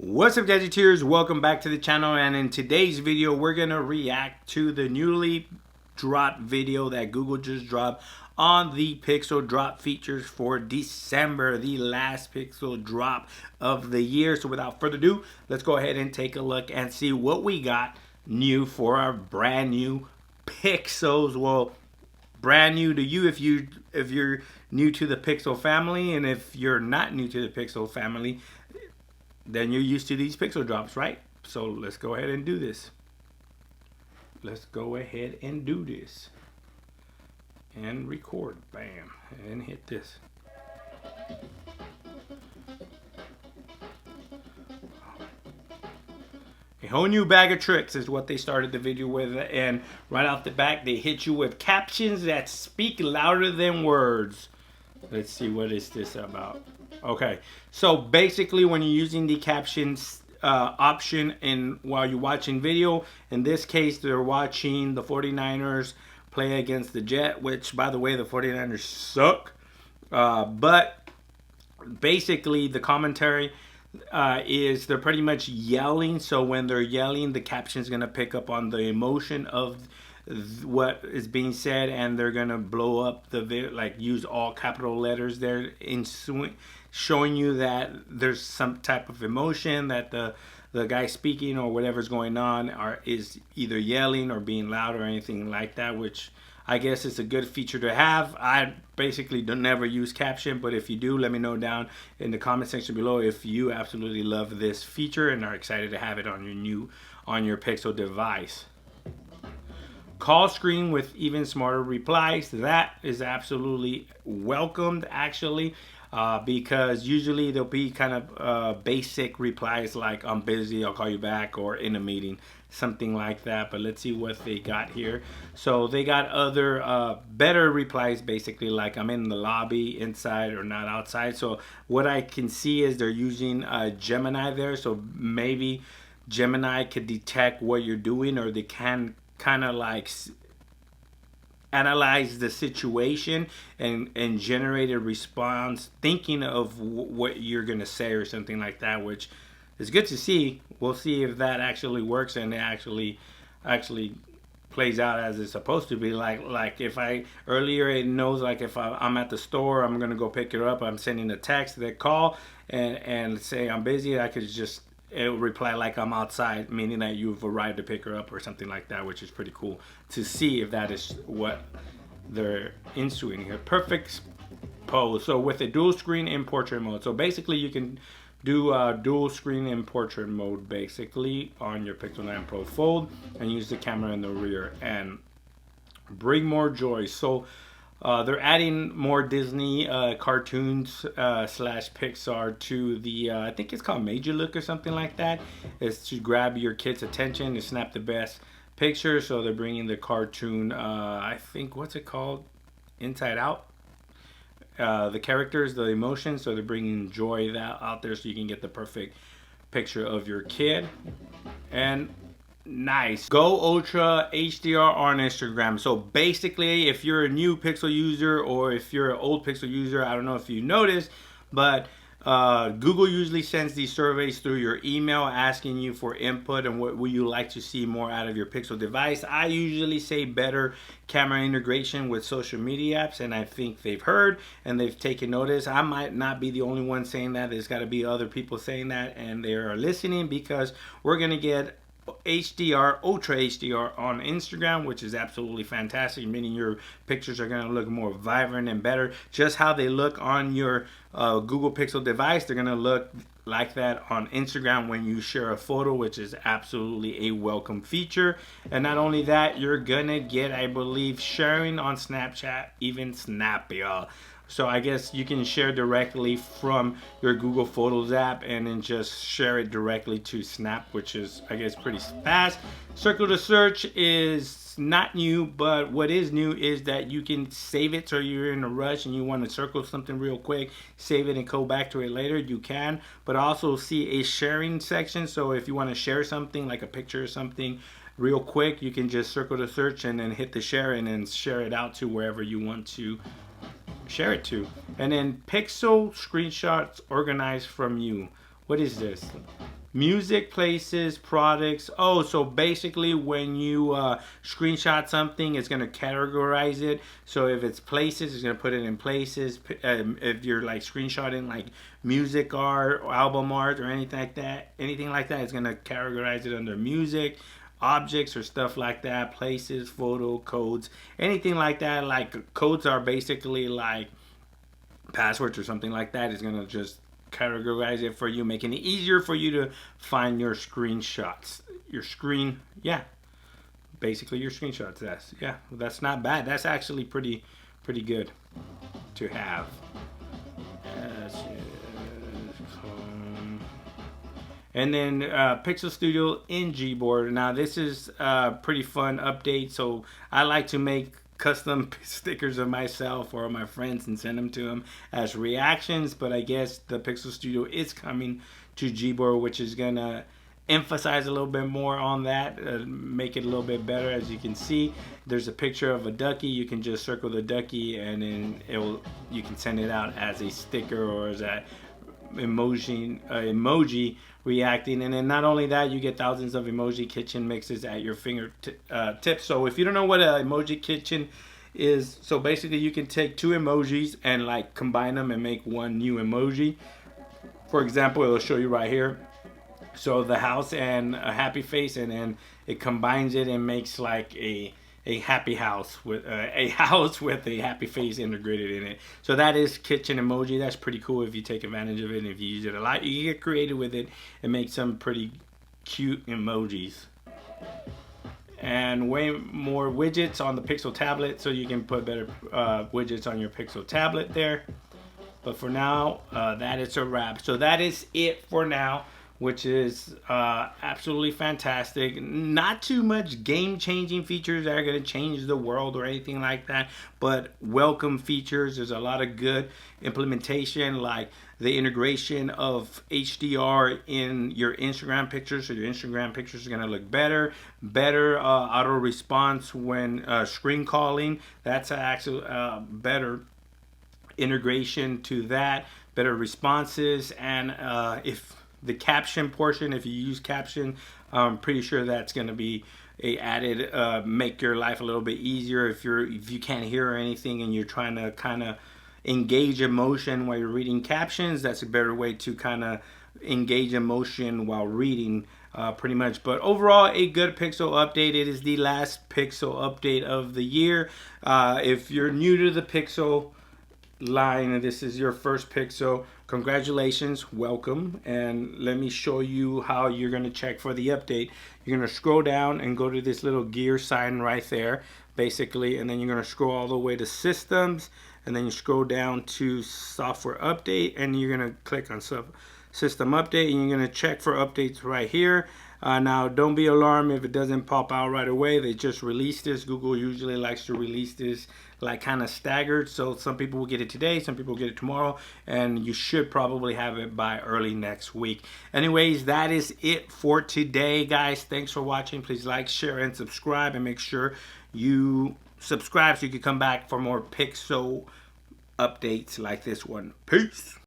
What's up, Gadgeteers? Welcome back to the channel, and in today's video we're gonna react to the newly dropped video that Google just dropped on the Pixel drop features for December, the last Pixel drop of the year. So without further ado, let's go ahead and take a look and see what we got new for our brand new Pixels. Well, brand new to you if you're new to the Pixel family, and if you're not new to the Pixel family, then you're used to these Pixel drops, right? So let's go ahead and do this. Let's go ahead and do this. And record. Bam. And hit this. A whole new bag of tricks is what they started the video with, and right off the back they hit you with captions that speak louder than words. Let's see, what is this about? Okay, so basically when you're using the captions option while you're watching video, in this case they're watching the 49ers play against the Jets, which by the way the 49ers suck, but basically the commentary is they're pretty much yelling. So when they're yelling, the caption is going to pick up on the emotion of what is being said, and they're gonna blow up the like use all capital letters there in showing you that there's some type of emotion that the guy speaking or whatever's going on is either yelling or being loud or anything like that, which I guess is a good feature to have. I basically don't never use caption, but if you do, let me know down in the comment section below if you absolutely love this feature and are excited to have it on your Pixel device. Call screen with even smarter replies. That is absolutely welcomed, actually, because usually there'll be kind of basic replies like "I'm busy, I'll call you back," or "in a meeting," something like that. But let's see what they got here. So they got other better replies, basically like "I'm in the lobby, inside or not outside." So what I can see is they're using Gemini there. So maybe Gemini could detect what you're doing, or they can kind of like analyze the situation and generate a response thinking of what you're gonna say or something like that, which is good to see. We'll see if that actually works and it actually plays out as it's supposed to be. Like if I earlier, it knows like if I'm at the store, I'm gonna go pick it up, I'm sending a text, that call and say I'm busy, I could just it'll reply like I'm outside, meaning that you've arrived to pick her up or something like that, which is pretty cool to see if that is what they're ensuing here. Perfect pose. So with a dual screen in portrait mode. So basically you can do dual screen in portrait mode basically on your Pixel 9 Pro Fold and use the camera in the rear and bring more joy. So they're adding more Disney cartoons slash Pixar to the I think it's called Major Look or something like that. It's to grab your kids' attention and snap the best picture. So they're bringing the cartoon, I think, what's it called? Inside Out. The characters, the emotions. So they're bringing joy out there so you can get the perfect picture of your kid. And nice. Go Ultra HDR on Instagram. So basically, if you're a new Pixel user or if you're an old Pixel user, I don't know if you noticed, but Google usually sends these surveys through your email asking you for input and what would you like to see more out of your Pixel device. I usually say better camera integration with social media apps, and I think they've heard and they've taken notice. I might not be the only one saying that. There's got to be other people saying that, and they are listening, because we're going to get HDR, Ultra HDR on Instagram, which is absolutely fantastic, meaning your pictures are going to look more vibrant and better. Just how they look on your Google Pixel device, they're going to look like that on Instagram when you share a photo, which is absolutely a welcome feature. And not only that, you're going to get, I believe, sharing on Snapchat, even Snap, y'all. So I guess you can share directly from your Google Photos app and then just share it directly to Snap, which is, I guess, pretty fast. Circle to search is not new, but what is new is that you can save it. So you're in a rush and you want to circle something real quick, save it and go back to it later, you can. But also see a sharing section. So if you want to share something like a picture or something real quick, you can just circle the search and then hit the share and then share it out to wherever you want to share it to. And then Pixel screenshots organized from you. What is this? Music, places, products. Oh, so basically when you screenshot something, it's going to categorize it. So if it's places, it's going to put it in places. If you're like screenshotting like music art or album art or anything like that, it's going to categorize it under music. Objects or stuff like that, places, photo, codes, anything like that. Like codes are basically like passwords or something like that. Is going to just categorize it for you, making it easier for you to find your screenshots. Your screen, yeah, basically your screenshots. That's not bad. That's actually pretty good to have. And then Pixel Studio in Gboard. Now this is a pretty fun update. So I like to make custom stickers of myself or my friends and send them to them as reactions. But I guess the Pixel Studio is coming to Gboard, which is gonna emphasize a little bit more on that, make it a little bit better. As you can see, there's a picture of a ducky. You can just circle the ducky, and then you can send it out as a sticker or as a emoji reacting. And then not only that, you get thousands of emoji kitchen mixes at your fingertips. So if you don't know what an emoji kitchen is, so basically you can take two emojis and like combine them and make one new emoji. For example, it'll show you right here. So the house and a happy face, and then it combines it and makes like a happy house with a house with a happy face integrated in it. So that is kitchen emoji. That's pretty cool if you take advantage of it and if you use it a lot. You can get creative with it and make some pretty cute emojis. And way more widgets on the Pixel tablet, so you can put better widgets on your Pixel tablet there. But for now, that is a wrap. So that is it for now, which is absolutely fantastic. Not too much game-changing features that are going to change the world or anything like that, but welcome features. There's a lot of good implementation, like the integration of HDR in your Instagram pictures, so your Instagram pictures are going to look better. Better auto response when screen calling. That's actually better integration to that. Better responses, and if the caption portion, if you use caption, I'm pretty sure that's going to be a added make your life a little bit easier if you can't hear anything and you're trying to kind of engage emotion while you're reading captions. That's a better way to kind of engage emotion while reading, pretty much. But overall, a good Pixel update. It is the last Pixel update of the year. If you're new to the Pixel line and this is your first Pixel, congratulations, welcome. And let me show you how you're going to check for the update. You're going to scroll down and go to this little gear sign right there, basically, and then you're going to scroll all the way to systems, and then you scroll down to software update, and you're going to click on system update, and you're going to check for updates right here. Now, don't be alarmed if it doesn't pop out right away. They just released this. Google usually likes to release this like kind of staggered. So some people will get it today, some people will get it tomorrow, and you should probably have it by early next week. Anyways, that is it for today, guys. Thanks for watching. Please like, share, and subscribe, and make sure you subscribe so you can come back for more Pixel updates like this one. Peace.